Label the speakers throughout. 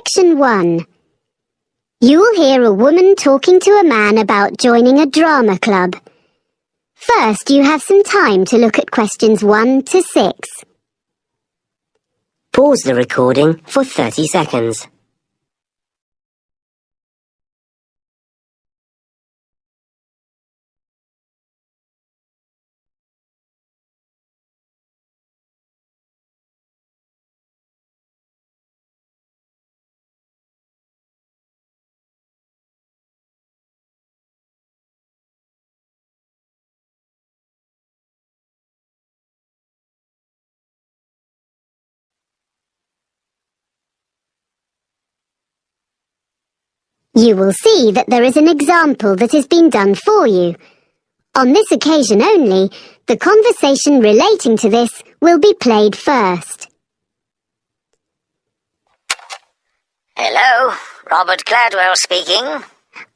Speaker 1: Section 1. You will hear a woman talking to a man about joining a drama club. First, you have some time to look at questions 1 to 6.
Speaker 2: Pause the recording for 30 seconds.
Speaker 1: You will see that there is an example that has been done for you. On this occasion only, the conversation relating to this will be played first.
Speaker 3: Hello, Robert Gladwell speaking.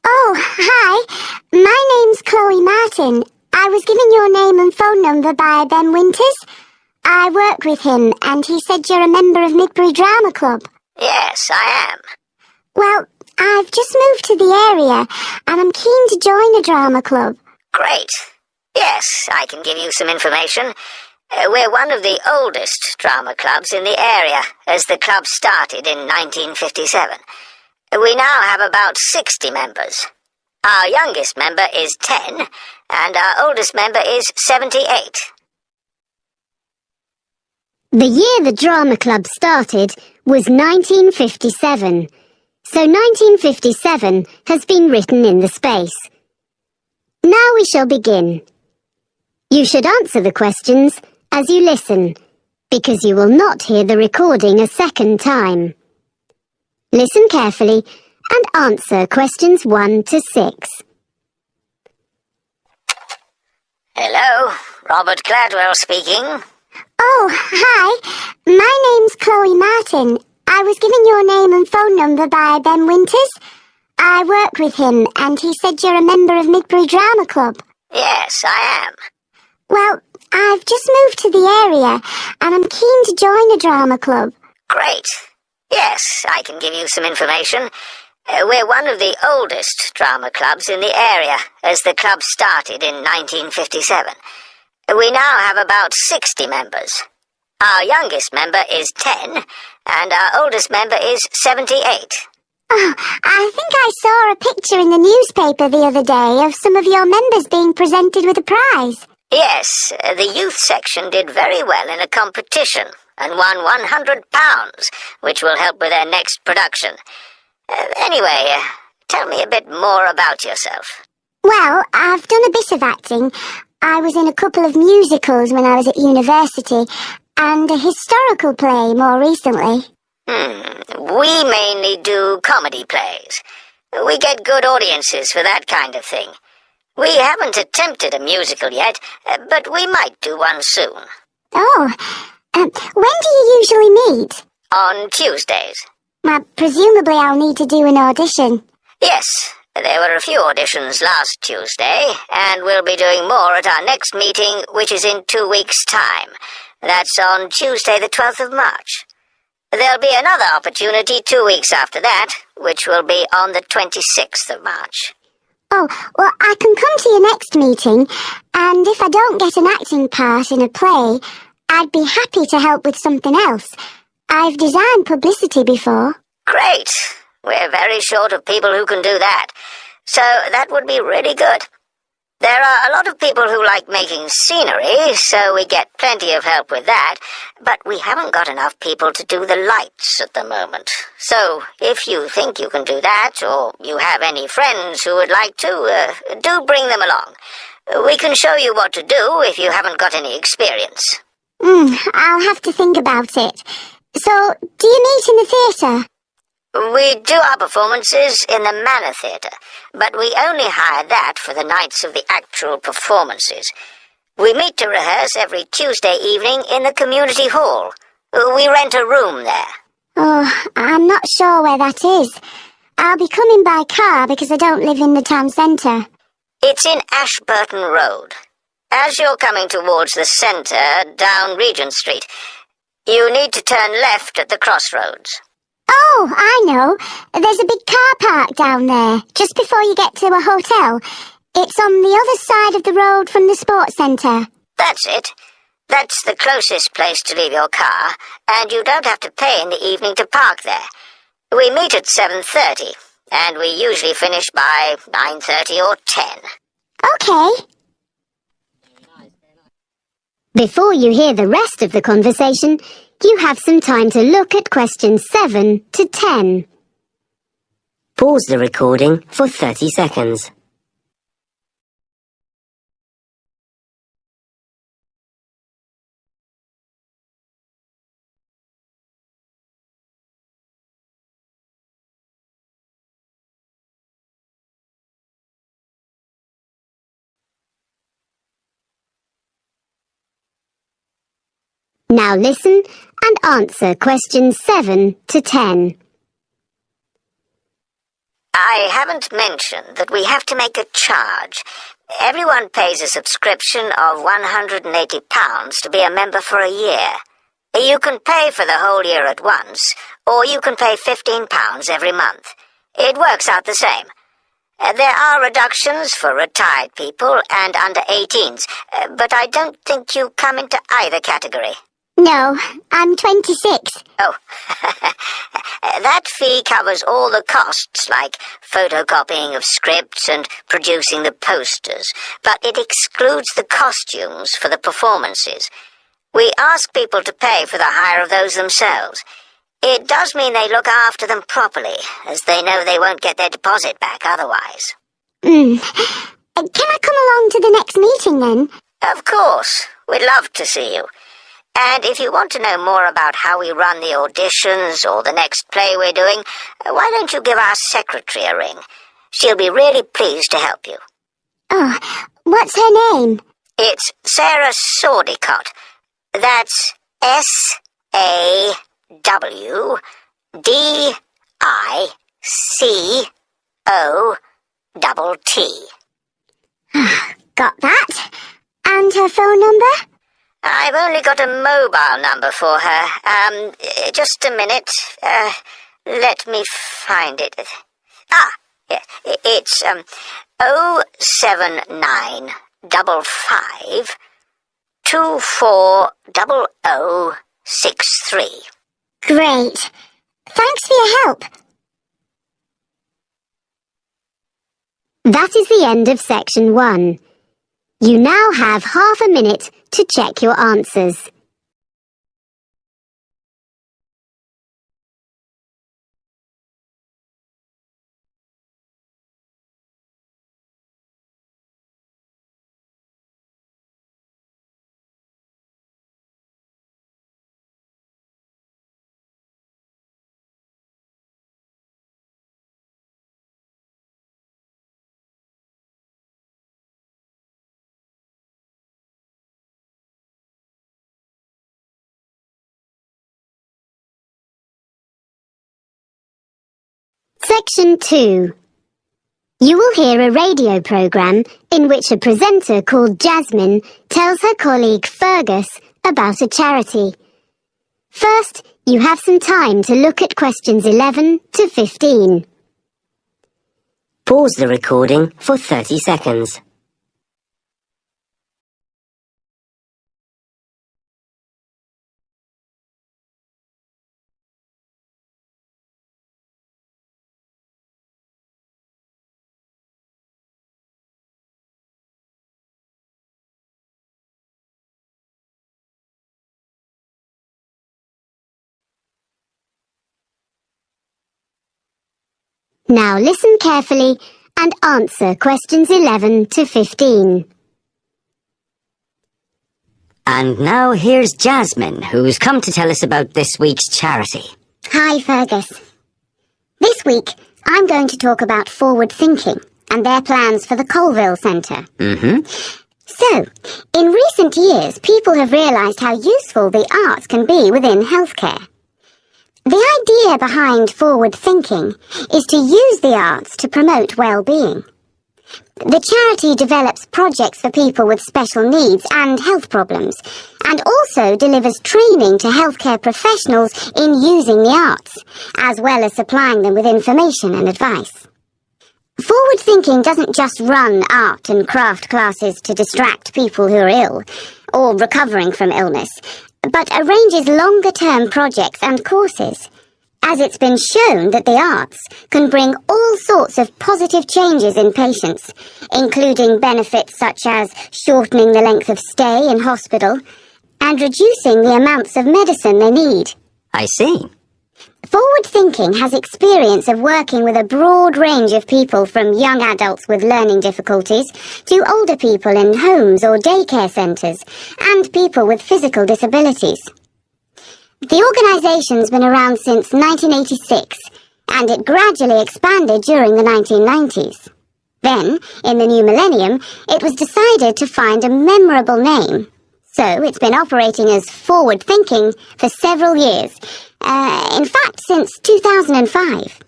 Speaker 4: Oh, hi. My name's Chloe Martin. I was given your name and phone number by Ben Winters. I work with him, and he said you're a member of Midbury Drama Club.
Speaker 3: Yes, I am.
Speaker 4: Well, I've just moved to the area, and I'm keen to join a drama club.
Speaker 3: Great. Yes, I can give you some information. We're one of the oldest drama clubs in the area, as the club started in 1957. We now have about 60 members. Our youngest member is 10, and our oldest member is 78.
Speaker 1: The year the drama club started was 1957, so 1957 has been written in the space. Now we shall begin. You should answer the questions as you listen, because you will not hear the recording a second time. Listen carefully and answer questions 1 to 6.
Speaker 3: Hello, Robert Gladwell speaking.
Speaker 4: Oh, hi. My name's Chloe Martin. I was given your name and phone number by Ben Winters. I work with him, and he said you're a member of Midbury Drama Club.
Speaker 3: Yes, I am.
Speaker 4: Well, I've just moved to the area, and I'm keen to join a drama club.
Speaker 3: Great. Yes, I can give you some information. We're one of the oldest drama clubs in the area, as the club started in 1957. We now have about 60 members. Our youngest member is 10, and our oldest member is 78.
Speaker 4: Oh, I think I saw a picture in the newspaper the other day of some of your members being presented with a prize.
Speaker 3: Yes, the youth section did very well in a competition and won £100, which will help with their next production. Anyway, tell me a bit more about yourself.
Speaker 4: Well, I've done a bit of acting. I was in a couple of musicals when I was at university, and a historical play more recently.
Speaker 3: We mainly do comedy plays. We get good audiences for that kind of thing. We haven't attempted a musical yet, but we might do one soon.
Speaker 4: Oh, when do you usually meet?
Speaker 3: On Tuesdays.
Speaker 4: Presumably I'll need to do an audition.
Speaker 3: Yes, there were a few auditions last Tuesday, and we'll be doing more at our next meeting, which is in 2 weeks' time. That's on Tuesday the 12th of March. There'll be another opportunity 2 weeks after that, which will be on the 26th of March.
Speaker 4: Oh, well, I can come to your next meeting, and if I don't get an acting part in a play, I'd be happy to help with something else. I've designed publicity before.
Speaker 3: Great. We're very short of people who can do that, so that would be really good. There are a lot of people who like making scenery, so we get plenty of help with that, but we haven't got enough people to do the lights at the moment. So, if you think you can do that, or you have any friends who would like to, do bring them along. We can show you what to do if you haven't got any experience.
Speaker 4: I'll have to think about it. So, do you meet in the theatre?
Speaker 3: We do our performances in the Manor Theatre, but we only hire that for the nights of the actual performances. We meet to rehearse every Tuesday evening in the community hall. We rent a room there.
Speaker 4: Oh, I'm not sure where that is. I'll be coming by car because I don't live in the town centre.
Speaker 3: It's in Ashburton Road. As you're coming towards the centre, down Regent Street, you need to turn left at the crossroads.
Speaker 4: Oh, I know. There's a big car park down there, just before you get to a hotel. It's on the other side of the road from the sports centre.
Speaker 3: That's it. That's the closest place to leave your car, and you don't have to pay in the evening to park there. We meet at 7:30, and we usually finish by 9:30 or 10.
Speaker 4: Okay.
Speaker 1: Before you hear the rest of the conversation, you have some time to look at questions 7 to 10.
Speaker 2: Pause the recording for 30 seconds.
Speaker 1: Now listen and answer questions 7 to 10.
Speaker 3: I haven't mentioned that we have to make a charge. Everyone pays a subscription of £180 to be a member for a year. You can pay for the whole year at once, or you can pay £15 every month. It works out the same. There are reductions for retired people and under 18s, but I don't think you come into either category.
Speaker 4: No, I'm 26.
Speaker 3: Oh, that fee covers all the costs, like photocopying of scripts and producing the posters, but it excludes the costumes for the performances. We ask people to pay for the hire of those themselves. It does mean they look after them properly, as they know they won't get their deposit back otherwise.
Speaker 4: Can I come along to the next meeting then?
Speaker 3: Of course, we'd love to see you. And if you want to know more about how we run the auditions or the next play we're doing, why don't you give our secretary a ring? She'll be really pleased to help you.
Speaker 4: Oh, what's her name?
Speaker 3: It's Sarah Sordicott. That's SAWDICOTT.
Speaker 4: Got that. And her phone number?
Speaker 3: I've only got a mobile number for her. Just a minute. Let me find it. Yeah, it's 07955 240063.
Speaker 4: Great. Thanks for your help.
Speaker 1: That is the end of section 1. You now have half a minute to check your answers. Section 2. You will hear a radio programme in which a presenter called Jasmine tells her colleague Fergus about a charity. First, you have some time to look at questions 11 to 15.
Speaker 2: Pause the recording for 30 seconds.
Speaker 1: Now listen carefully and answer questions 11 to 15.
Speaker 5: And now here's Jasmine, who's come to tell us about this week's charity.
Speaker 1: Hi, Fergus. This week, I'm going to talk about forward thinking and their plans for the Colville Centre. So, in recent years, people have realised how useful the arts can be within healthcare. The idea behind forward thinking is to use the arts to promote well-being. The charity develops projects for people with special needs and health problems, and also delivers training to healthcare professionals in using the arts, as well as supplying them with information and advice. Forward Thinking doesn't just run art and craft classes to distract people who are ill, or recovering from illness, but arranges longer-term projects and courses, as it's been shown that the arts can bring all sorts of positive changes in patients, including benefits such as shortening the length of stay in hospital and reducing the amounts of medicine they need.
Speaker 5: I see.
Speaker 1: Forward Thinking has experience of working with a broad range of people, from young adults with learning difficulties to older people in homes or daycare centres and people with physical disabilities. The organisation's been around since 1986, and it gradually expanded during the 1990s. Then, in the new millennium, it was decided to find a memorable name. So it's been operating as Forward Thinking for several years, in fact since 2005.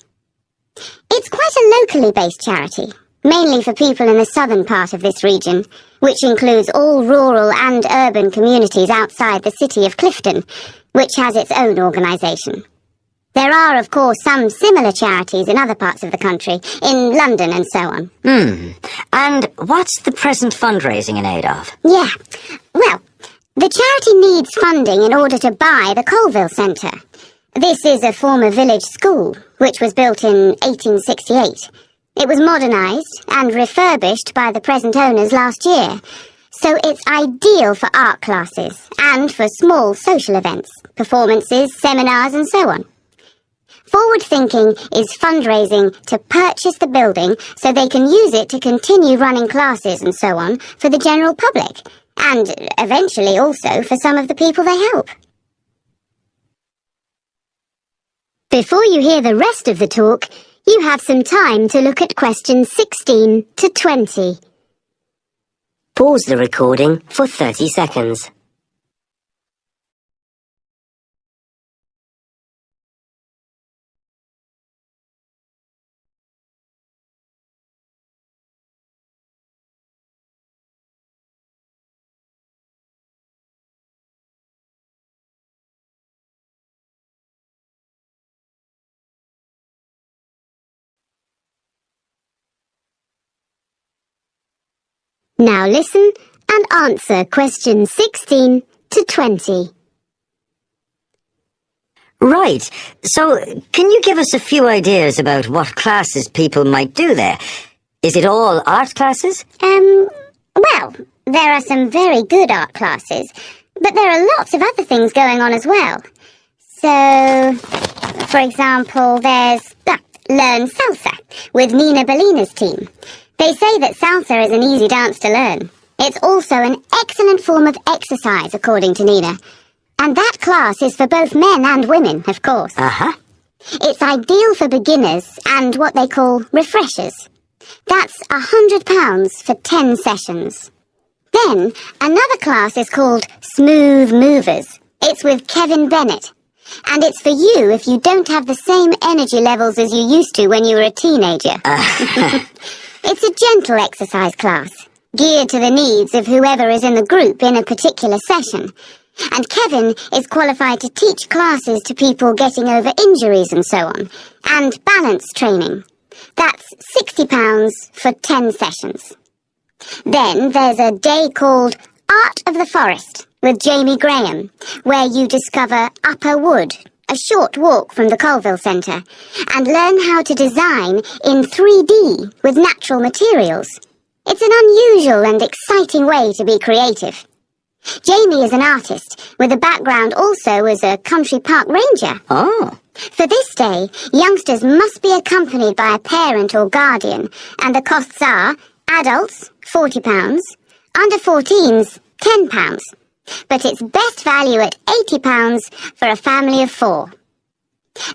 Speaker 1: It's quite a locally based charity, mainly for people in the southern part of this region, which includes all rural and urban communities outside the city of Clifton, which has its own organisation. There are, of course, some similar charities in other parts of the country, in London and so on.
Speaker 5: And what's the present fundraising in aid of?
Speaker 1: Yeah, well, the charity needs funding in order to buy the Colville Centre. This is a former village school, which was built in 1868. It was modernised and refurbished by the present owners last year, so it's ideal for art classes and for small social events, performances, seminars and so on. Forward Thinking is fundraising to purchase the building so they can use it to continue running classes and so on for the general public, and eventually also for some of the people they help. Before you hear the rest of the talk, you have some time to look at questions 16 to 20.
Speaker 2: Pause the recording for 30 seconds.
Speaker 1: Now listen and answer questions 16 to 20.
Speaker 5: Right. So, can you give us a few ideas about what classes people might do there? Is it all art classes?
Speaker 1: Well, there are some very good art classes, but there are lots of other things going on as well. So, for example, there's Learn Salsa with Nina Bellina's team. They say that salsa is an easy dance to learn. It's also an excellent form of exercise, according to Nina. And that class is for both men and women, of course. It's ideal for beginners and what they call refreshers. That's £100 for 10 sessions. Then, another class is called Smooth Movers. It's with Kevin Bennett. And it's for you if you don't have the same energy levels as you used to when you were a teenager. It's a gentle exercise class, geared to the needs of whoever is in the group in a particular session. And Kevin is qualified to teach classes to people getting over injuries and so on, and balance training. That's £60 for 10 sessions. Then there's a day called Art of the Forest with Jamie Graham, where you discover Upper Wood, a short walk from the Colville Centre, and learn how to design in 3D with natural materials. It's an unusual and exciting way to be creative. Jamie is an artist, with a background also as a country park ranger.
Speaker 5: Oh.
Speaker 1: For this day, youngsters must be accompanied by a parent or guardian, and the costs are adults, £40, under 14s, £10. But it's best value at £80 for a family of 4.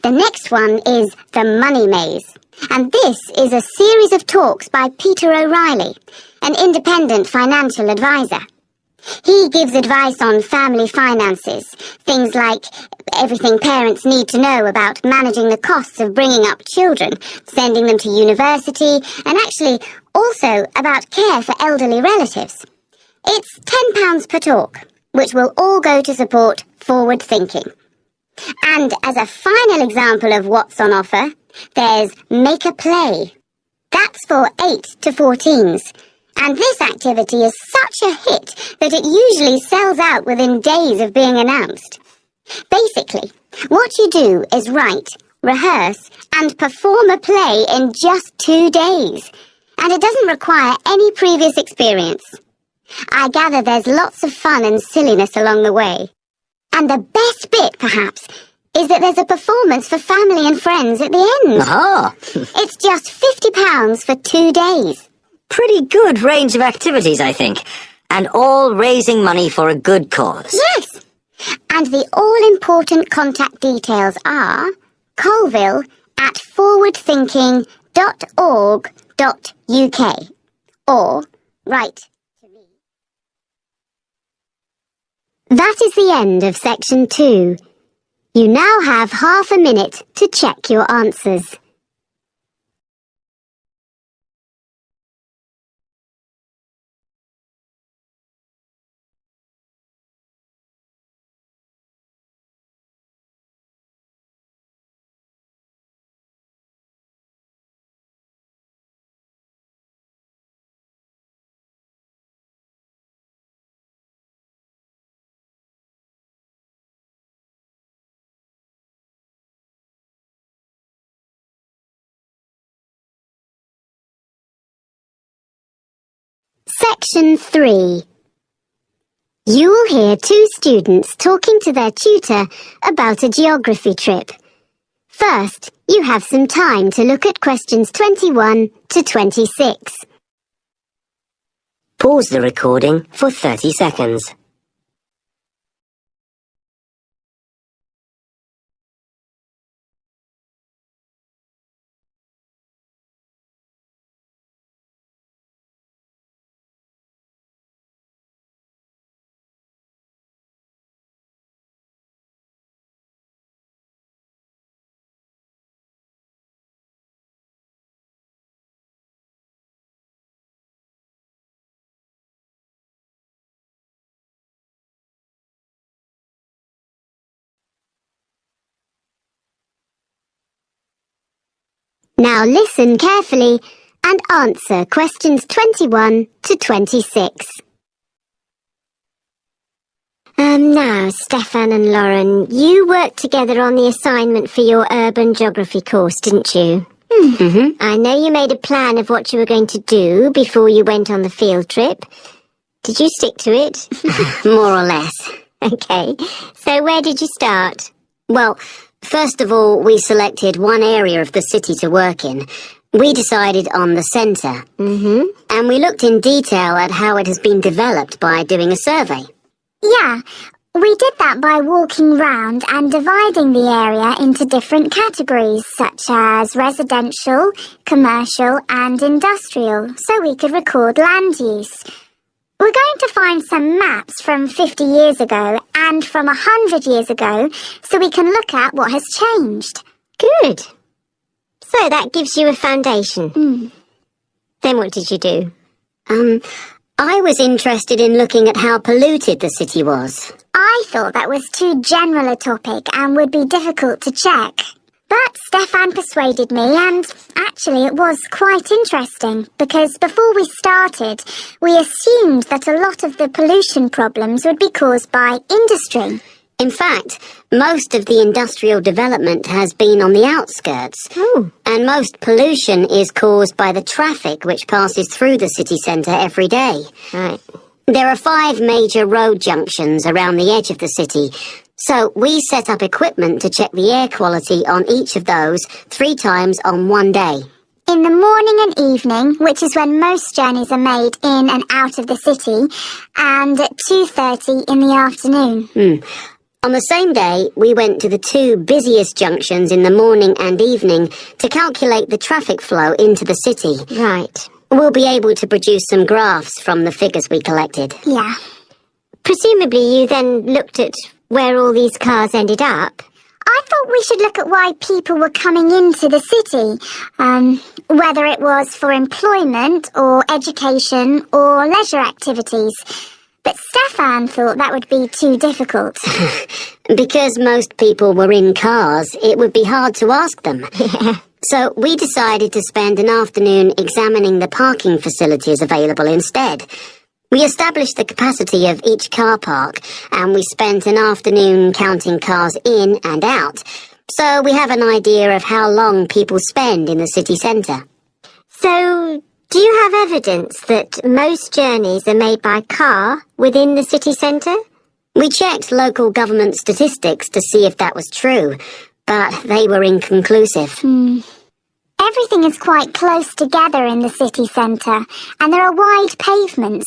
Speaker 1: The next one is The Money Maze, and this is a series of talks by Peter O'Reilly, an independent financial advisor. He gives advice on family finances, things like everything parents need to know about managing the costs of bringing up children, sending them to university, and actually Also about care for elderly relatives. It's £10 per talk, which will all go to support forward thinking. And as a final example of what's on offer, there's Make a Play. That's for 8 to 14s. And this activity is such a hit that it usually sells out within days of being announced. Basically, what you do is write, rehearse, and perform a play in just 2 days. And it doesn't require any previous experience. I gather there's lots of fun and silliness along the way. And the best bit, perhaps, is that there's a performance for family and friends at the end.
Speaker 5: Aha!
Speaker 1: It's just £50 for 2 days.
Speaker 5: Pretty good range of activities, I think. And all raising money for a good cause.
Speaker 1: Yes! And the all-important contact details are colville@forwardthinking.org.uk or write to me. That is the end of section 2. You now have half a minute to check your answers. Section 3. You will hear 2 students talking to their tutor about a geography trip. First, you have some time to look at questions 21 to 26.
Speaker 2: Pause the recording for 30 seconds.
Speaker 1: Now listen carefully and answer questions 21 to 26. Now, Stefan and Lauren, you worked together on the assignment for your urban geography course, didn't you? Mm-hmm. I know you made a plan of what you were going to do before you went on the field trip. Did you stick to it? More or less. Okay. So where did you start?
Speaker 2: Well, first of all, we selected one area of the city to work in. We decided on the centre.
Speaker 1: Mm-hmm.
Speaker 2: And we looked in detail at how it has been developed by doing a survey.
Speaker 4: Yeah, we did that by walking round and dividing the area into different categories, such as residential, commercial and industrial, so we could record land use. We're going to find some maps from 50 years ago and from 100 years ago, so we can look at what has changed.
Speaker 1: Good. So that gives you a foundation. Then what did you do?
Speaker 2: I was interested in looking at how polluted the city was.
Speaker 4: I thought that was too general a topic and would be difficult to check. But Stefan persuaded me, and actually it was quite interesting, because before we started, we assumed that a lot of the pollution problems would be caused by industry.
Speaker 2: In fact, most of the industrial development has been on the outskirts.
Speaker 1: Oh.
Speaker 2: And most pollution is caused by the traffic which passes through the city centre every day.
Speaker 1: Right.
Speaker 2: There are 5 major road junctions around the edge of the city, so we set up equipment to check the air quality on each of those 3 times on one day.
Speaker 4: In the morning and evening, which is when most journeys are made in and out of the city, and at 2:30 in the afternoon.
Speaker 2: On the same day, we went to the 2 busiest junctions in the morning and evening to calculate the traffic flow into the city.
Speaker 1: Right.
Speaker 2: We'll be able to produce some graphs from the figures we collected.
Speaker 4: Yeah.
Speaker 1: Presumably you then looked at where all these cars ended up.
Speaker 4: I thought we should look at why people were coming into the city, whether it was for employment or education or leisure activities. But Stefan thought that would be too difficult.
Speaker 2: Because most people were in cars, it would be hard to ask them. So we decided to spend an afternoon examining the parking facilities available instead. We established the capacity of each car park, and we spent an afternoon counting cars in and out. So we have an idea of how long people spend in the city centre.
Speaker 1: So, do you have evidence that most journeys are made by car within the city centre?
Speaker 2: We checked local government statistics to see if that was true, but they were inconclusive.
Speaker 4: Everything is quite close together in the city centre, and there are wide pavements,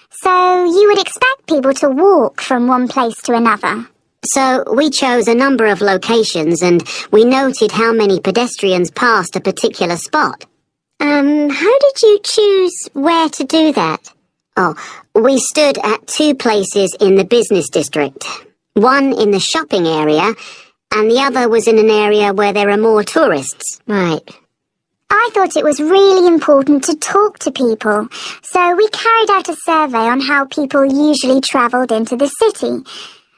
Speaker 4: so you would expect people to walk from one place to another.
Speaker 2: So we chose a number of locations and we noted how many pedestrians passed a particular spot.
Speaker 1: How did you choose where to do that?
Speaker 2: Oh, we stood at 2 places in the business district. One in the shopping area, and the other was in an area where there are more tourists.
Speaker 1: Right.
Speaker 4: I thought it was really important to talk to people, so we carried out a survey on how people usually travelled into the city.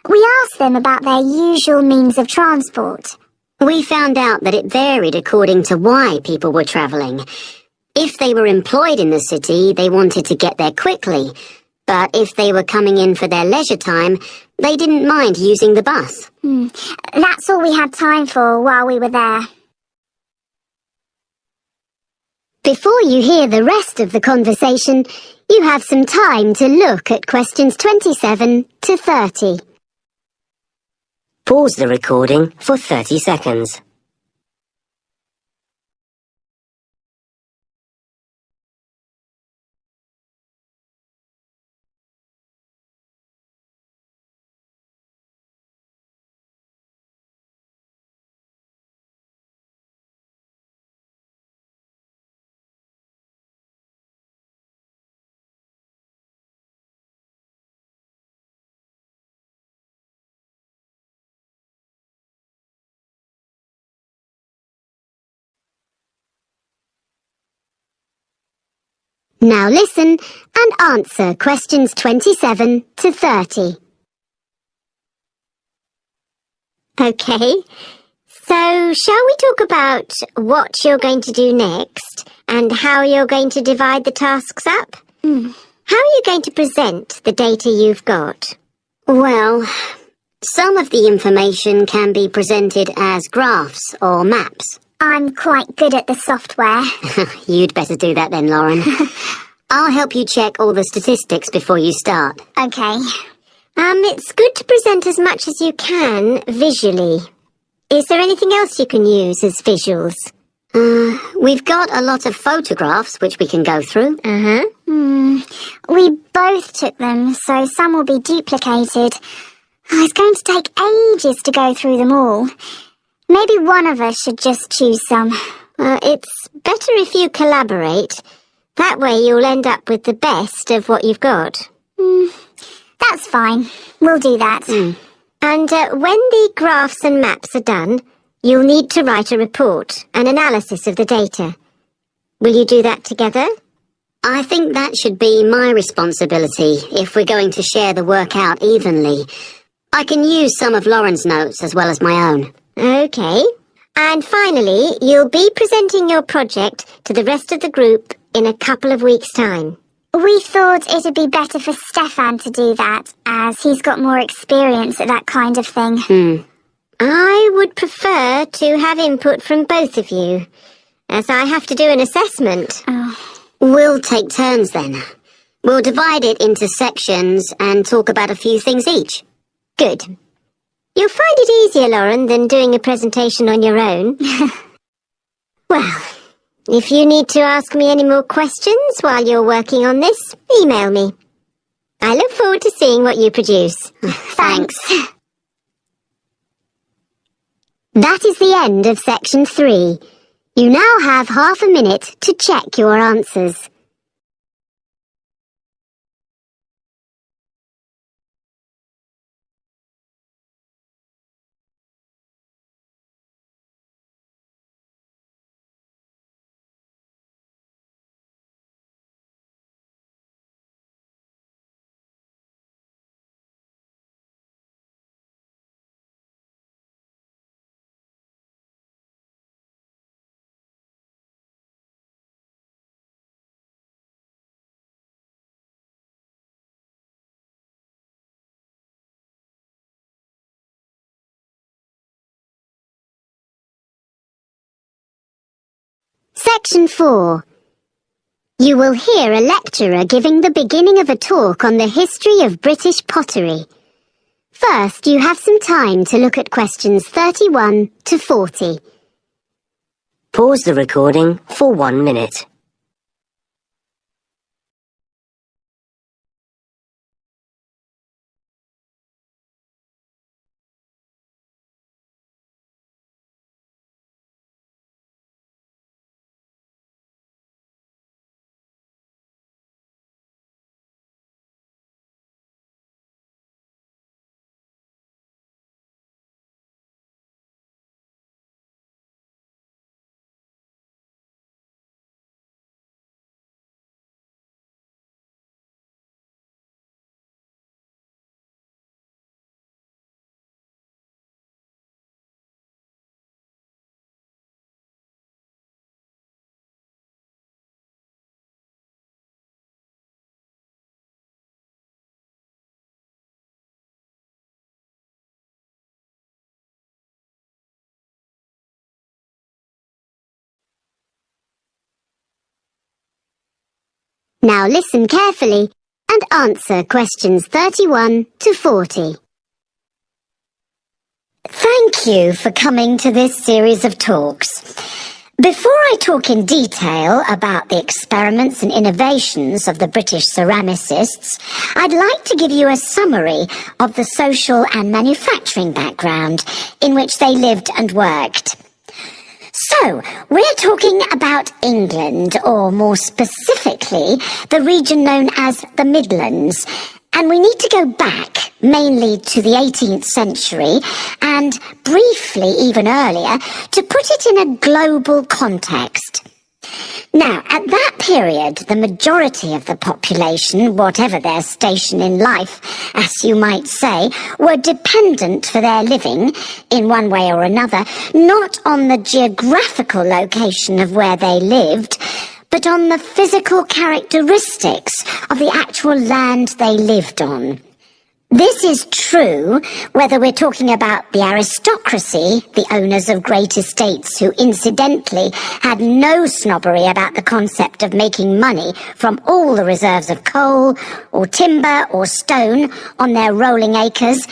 Speaker 4: We asked them about their usual means of transport.
Speaker 2: We found out that it varied according to why people were travelling. If they were employed in the city, they wanted to get there quickly. But if they were coming in for their leisure time, they didn't mind using the bus.
Speaker 4: That's all we had time for while we were there.
Speaker 1: Before you hear the rest of the conversation, you have some time to look at questions 27 to 30.
Speaker 5: Pause the recording for 30 seconds.
Speaker 1: Now listen and answer questions 27 to 30. Okay, so shall we talk about what you're going to do next and how you're going to divide the tasks up? How are you going to present the data you've got?
Speaker 2: Well, some of the information can be presented as graphs or maps.
Speaker 4: I'm quite good at the software.
Speaker 2: You'd better do that then, Lauren. I'll help you check all the statistics before you start.
Speaker 4: Okay.
Speaker 1: It's good to present as much as you can visually. Is there anything else you can use as visuals?
Speaker 2: We've got a lot of photographs which we can go through.
Speaker 4: We both took them, so some will be duplicated. It's going to take ages to go through them all. Maybe one of us should just choose some.
Speaker 1: It's better if you collaborate. That way you'll end up with the best of what you've got.
Speaker 4: That's fine. We'll do that.
Speaker 1: And when the graphs and maps are done, you'll need to write a report, an analysis of the data. Will you do that together?
Speaker 2: I think that should be my responsibility if we're going to share the work out evenly. I can use some of Lauren's notes as well as my own.
Speaker 1: Okay. And finally, you'll be presenting your project to the rest of the group in a couple of weeks' time.
Speaker 4: We thought it'd be better for Stefan to do that, as he's got more experience at that kind of thing.
Speaker 1: I would prefer to have input from both of you, as I have to do an assessment.
Speaker 2: We'll take turns then. We'll divide it into sections and talk about a few things each.
Speaker 1: Good. You'll find it easier, Lauren, than doing a presentation on your own. Well, if you need to ask me any more questions while you're working on this, email me. I look forward to seeing what you produce.
Speaker 2: Thanks.
Speaker 1: That is the end of section 3. You now have half a minute to check your answers. Section 4. You will hear a lecturer giving the beginning of a talk on the history of British pottery. First, you have some time to look at questions 31 to 40.
Speaker 5: Pause the recording for 1 minute.
Speaker 1: Now listen carefully and answer questions 31 to 40. Thank you for coming to this series of talks. Before I talk in detail about the experiments and innovations of the British ceramicists, I'd like to give you a summary of the social and manufacturing background in which they lived and worked. So, we're talking about England, or more specifically, the region known as the Midlands. And we need to go back mainly to the 18th century and briefly even earlier to put it in a global context. Now, at that period, the majority of the population, whatever their station in life, as you might say, were dependent for their living, in one way or another, not on the geographical location of where they lived, but on the physical characteristics of the actual land they lived on. This is true whether we're talking about the aristocracy, the owners of great estates who incidentally had no snobbery about the concept of making money from all the reserves of coal or timber or stone on their rolling acres,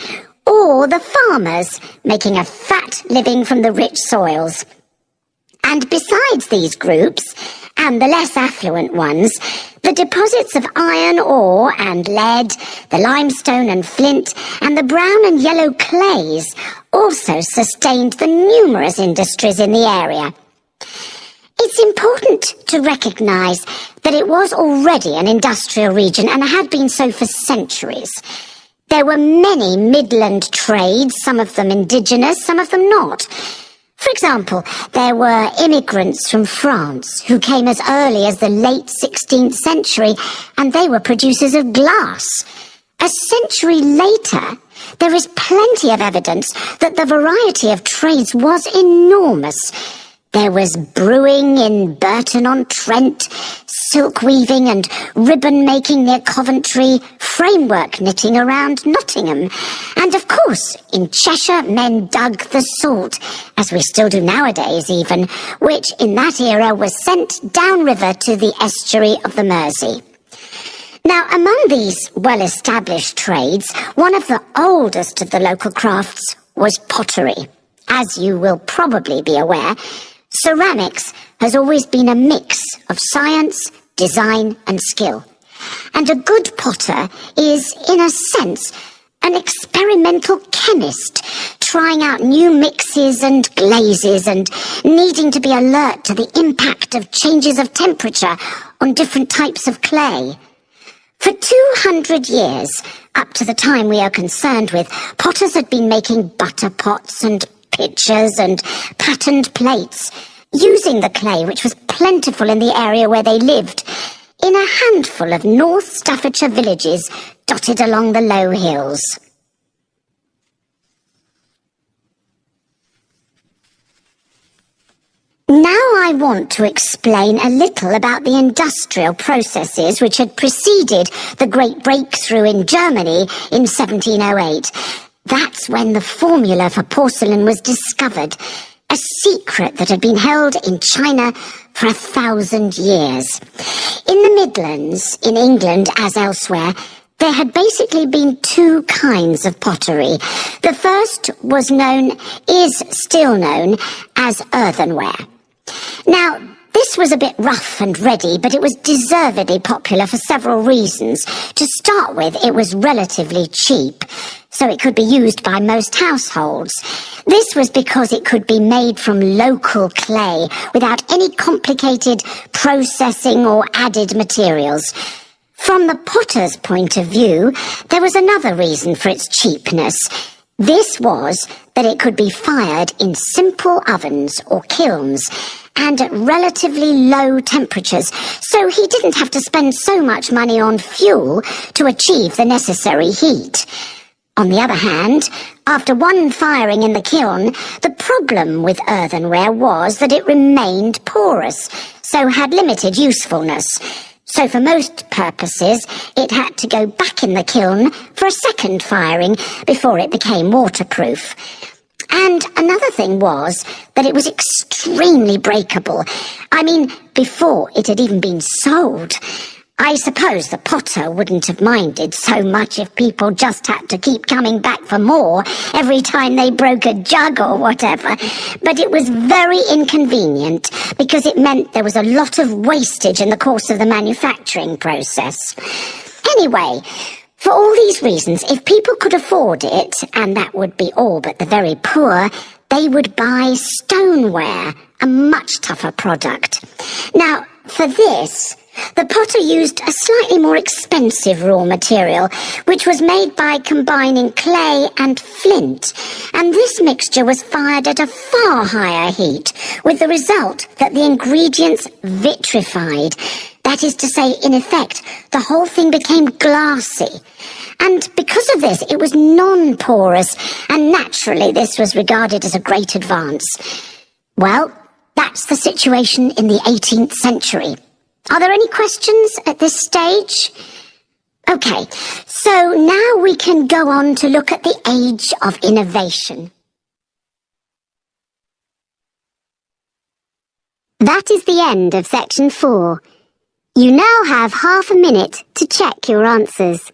Speaker 1: or the farmers making a fat living from the rich soils. And besides these groups, and the less affluent ones, the deposits of iron ore and lead, the limestone and flint, and the brown and yellow clays also sustained the numerous industries in the area. It's important to recognise that it was already an industrial region and had been so for centuries. There were many Midland trades, some of them indigenous, some of them not. For example, there were immigrants from France who came as early as the late 16th century, and they were producers of glass. A century later, there is plenty of evidence that the variety of trades was enormous. There was brewing in Burton-on-Trent, silk weaving and ribbon making near Coventry, framework knitting around Nottingham, and of course, in Cheshire men dug the salt, as we still do nowadays even, which in that era was sent downriver to the estuary of the Mersey. Now, among these well-established trades, one of the oldest of the local crafts was pottery. As you will probably be aware, ceramics has always been a mix of science, design and skill. And a good potter is, in a sense, an experimental chemist, trying out new mixes and glazes and needing to be alert to the impact of changes of temperature on different types of clay. For 200 years, up to the time we are concerned with, potters had been making butter pots and pitchers and patterned plates, using the clay which was plentiful in the area where they lived, in a handful of North Staffordshire villages dotted along the low hills. Now I want to explain a little about the industrial processes which had preceded the great breakthrough in Germany in 1708. That's when the formula for porcelain was discovered, a secret that had been held in China
Speaker 2: for 1,000 years. In the Midlands, in England as elsewhere, there had basically been two kinds of pottery. The first is still known as earthenware. Now, this was a bit rough and ready, but it was deservedly popular for several reasons. To start with, it was relatively cheap, so it could be used by most households. This was because it could be made from local clay without any complicated processing or added materials. From the potter's point of view, there was another reason for its cheapness. This was that it could be fired in simple ovens or kilns and at relatively low temperatures, so he didn't have to spend so much money on fuel to achieve the necessary heat. On the other hand, after one firing in the kiln, the problem with earthenware was that it remained porous, so had limited usefulness. So for most purposes, it had to go back in the kiln for a second firing before it became waterproof. And another thing was that it was extremely breakable. I mean, before it had even been sold. I suppose the potter wouldn't have minded so much if people just had to keep coming back for more every time they broke a jug or whatever. But it was very inconvenient because it meant there was a lot of wastage in the course of the manufacturing process. Anyway, for all these reasons, if people could afford it, and that would be all but the very poor, they would buy stoneware, a much tougher product. Now, for this, the potter used a slightly more expensive raw material, which was made by combining clay and flint, and this mixture was fired at a far higher heat, with the result that the ingredients vitrified. That is to say, in effect, the whole thing became glassy. And because of this, it was non-porous, and naturally this was regarded as a great advance. Well, that's the situation in the 18th century. Are there any questions at this stage? Okay, so now we can go on to look at the age of innovation.
Speaker 1: That is the end of section 4. You now have half a minute to check your answers.